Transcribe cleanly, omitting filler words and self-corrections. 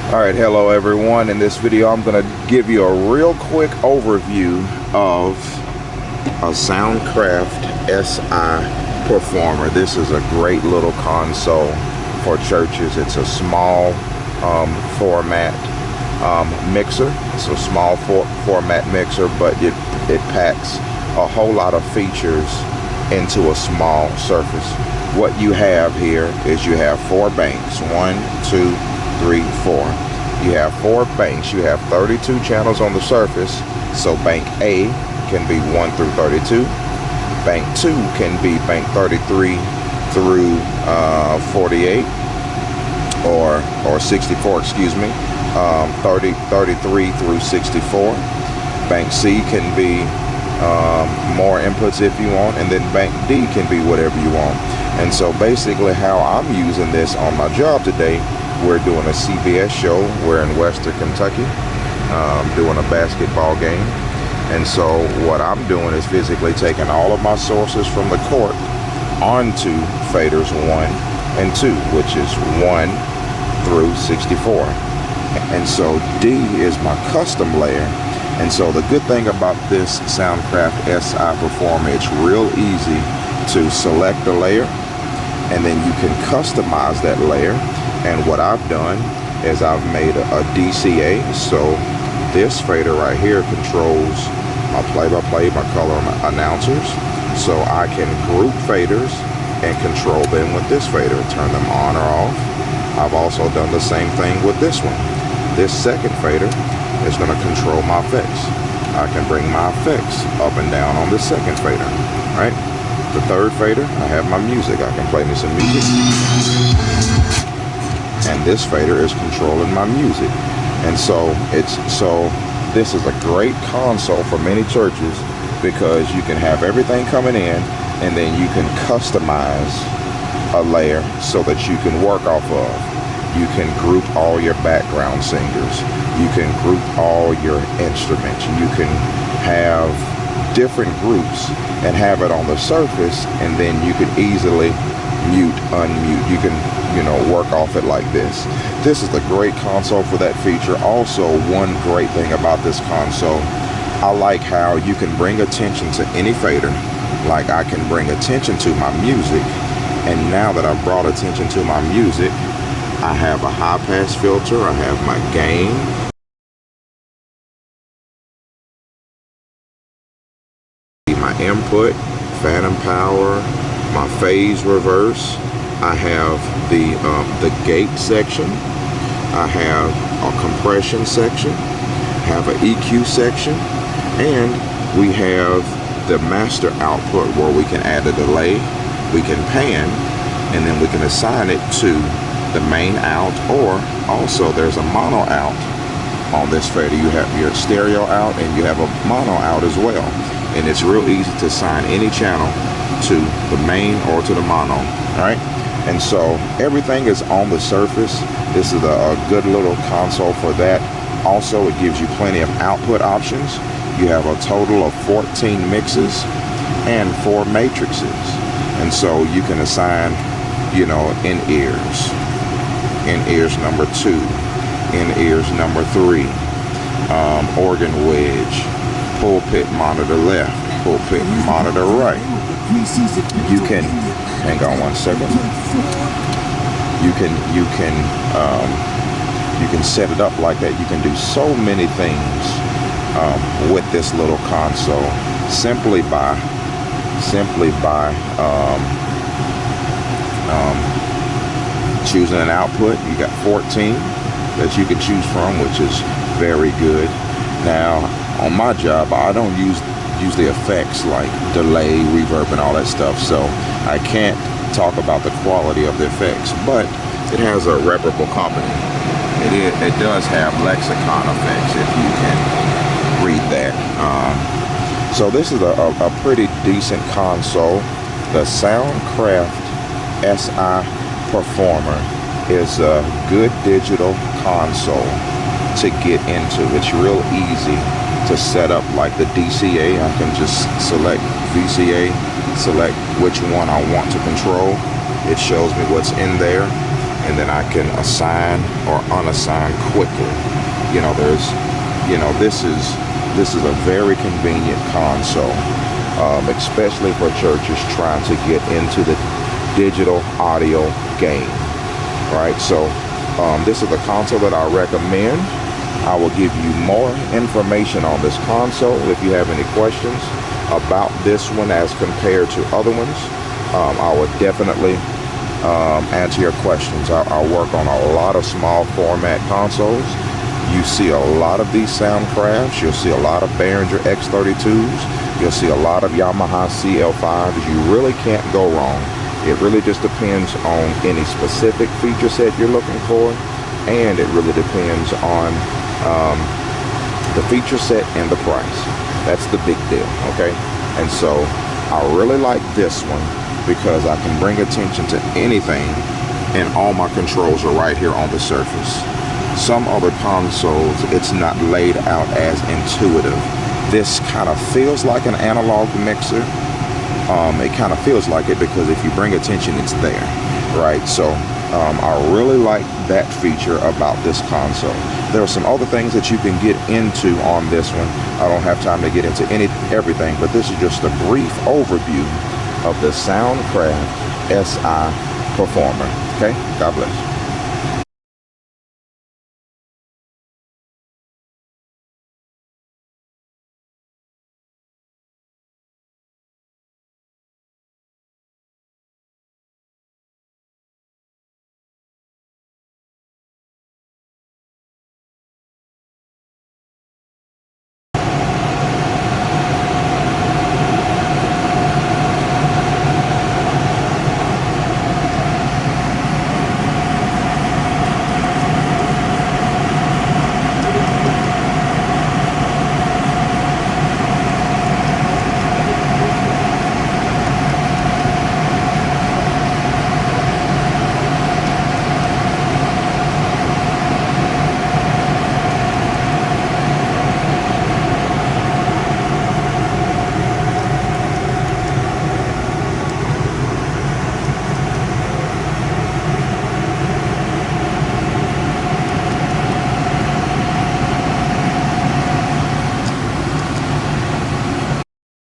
Alright, hello everyone. In this video I'm going to give you a real quick overview of a Soundcraft Si Performer. This is a great little console for churches. It's a small format mixer. It's a small format mixer, but it packs a whole lot of features into a small surface. What you have here is you have 4 banks. 1, 2, 3, 4. You have 4 banks. You have 32 channels on the surface. So bank A can be 1 through 32. Bank 2 can be bank 33 through 48 or 64, excuse me. 33 through 64. Bank C can be more inputs if you want, and then bank D can be whatever you want. And so basically how I'm using this on my job today, we're doing a CBS show. We're in Western Kentucky, doing a basketball game. And so what I'm doing is physically taking all of my sources from the court onto faders 1 and 2, which is 1 through 64. And so D is my custom layer. And so the good thing about this Soundcraft Si Performer, it's real easy to select a layer, and then you can customize that layer. And what I've done is I've made a DCA. So this fader right here controls my play-by-play, my color announcers. So I can group faders and control them with this fader, turn them on or off. I've also done the same thing with this one. This second fader is going to control my effects. I can bring my effects up and down on the second fader, right? The third fader, I have my music. I can play me some music. And this fader is controlling my music. And so this is a great console for many churches, because you can have everything coming in, and then you can customize a layer so that you can work off of. You can group all your background singers. You can group all your instruments. You can have different groups and have it on the surface, and then you can easily mute, unmute. You can, work off it like this. This is a great console for that feature. Also, one great thing about this console, I like how you can bring attention to any fader. Like I can bring attention to my music, and now that I've brought attention to my music, I have a high pass filter, I have my gain, my input, phantom power, my phase reverse, I have the gate section, I have a compression section, have an EQ section, and we have the master output where we can add a delay, we can pan, and then we can assign it to the main out, or also there's a mono out on this fader. You have your stereo out and you have a mono out as well. And it's real easy to assign any channel to the main or to the mono, right? And so everything is on the surface. This is a good little console for that. Also, it gives you plenty of output options. You have a total of 14 mixes and 4 matrices. And so you can assign, in-ears number 2, in-ears number 3, organ wedge, pulpit monitor left, pulpit monitor right. You can, hang on one second. You can set it up like that. You can do so many things with this little console simply by choosing an output. You got 14 that you can choose from, which is very good. Now on my job, I don't use the effects like delay, reverb, and all that stuff, so I can't talk about the quality of the effects, but it has a reputable company. It does have lexicon effects, if you can read that. So this is a pretty decent console. The Soundcraft Si Performer is a good digital console to get into. It's real easy to set up, like the DCA. I can just select VCA, select which one I want to control. It shows me what's in there, and then I can assign or unassign quickly. This is a very convenient console, especially for churches trying to get into the digital audio game. Right, so this is the console that I recommend. I will give you more information on this console if you have any questions about this one as compared to other ones. I would definitely answer your questions. I work on a lot of small format consoles. You see a lot of these Soundcrafts. You'll see a lot of Behringer X32s. You'll see a lot of Yamaha CL5s. You really can't go wrong. It really just depends on any specific feature set you're looking for, and it really depends on the feature set and the price. That's the big deal, okay? And so I really like this one because I can bring attention to anything, and all my controls are right here on the surface. Some other consoles, it's not laid out as intuitive. This kind of feels like an analog mixer. It kind of feels like it because if you bring attention, it's there, right? So I really like that feature about this console. There are some other things that you can get into on this one. I don't have time to get into everything, but this is just a brief overview of the Soundcraft Si Performer. Okay, God bless.